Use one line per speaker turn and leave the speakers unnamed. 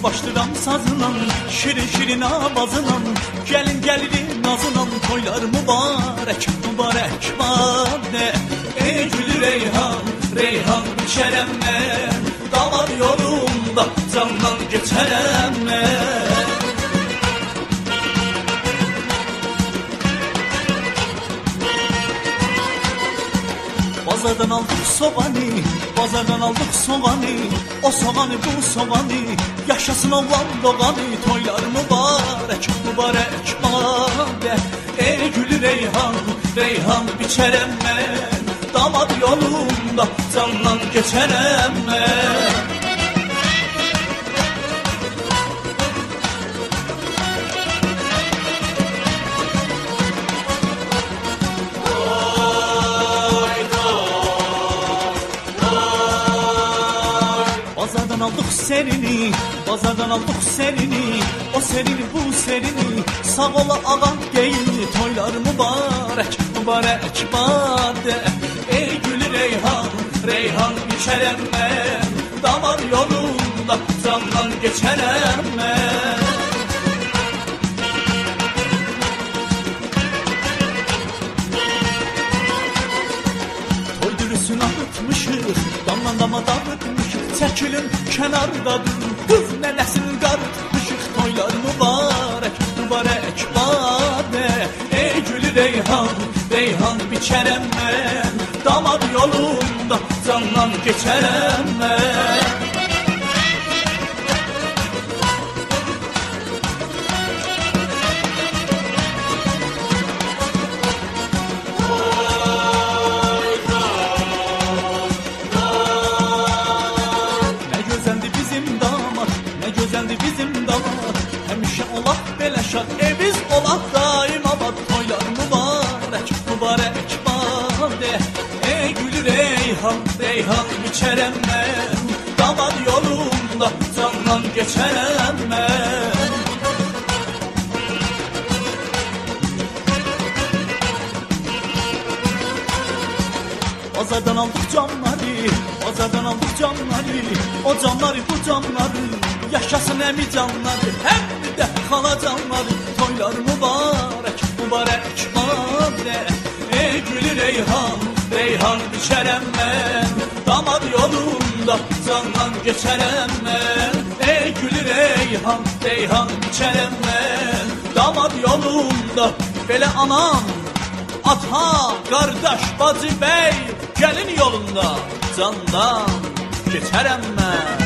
başlayıram sazla, şirin şirin avazla. Gelin gelirim nazla, toylar mübarek mübarek bade. Ey gülü reyhan, reyhan içerem ben, damar yolunda candan geçerem ben. Bazardan aldık soğanı, bazardan aldık soğanı. O soğanı bu soğanı, yaşasın oğlan doğanı. Toylar mübarek mübarek bade. Ey gülü reyhan, reyhan biçerem ben, damar yolunda candan geçerem ben. Bazardan aldık serini, bazardan aldık serini. O serini bu serini, sağ ola ağam geyini. Toylar mübarek mübarek bade. Ey gülü reyhan, reyhan içerem ben, damar yolunda candan geçerem ben. Toy dürüsünü arıtmışıq, damla dama dağıtmışıq. Çəkilin kənarda durun, qız nənəsini qarıtmışıq. Toylar mübarək mübarək bade. Ey gülü reyhan, reyhan biçərəm mən, damar yolunda candan geçərəm mən. Bizim damat həmişə olaq belə şad, eviz olaq daim abad. Toylar mübarək mübarək bade. Ey gülü reyhan, reyhan biçərəm mən, damar yolunda candan geçərəm mən. Bazardan aldık canları, bazardan aldık canları. O canları bu canları, yaşasın əmi canları, həm də xala canları. Toylar mübarək mübarək bade. Ey gülü reyhan, reyhan biçərəm mən, damar yolunda candan geçərəm mən. Ey gülü reyhan, reyhan biçərəm mən, damar yolunda. Belə anam, ata, qardaş, bacı, bəy, gəlin yolunda candan geçərəm mən.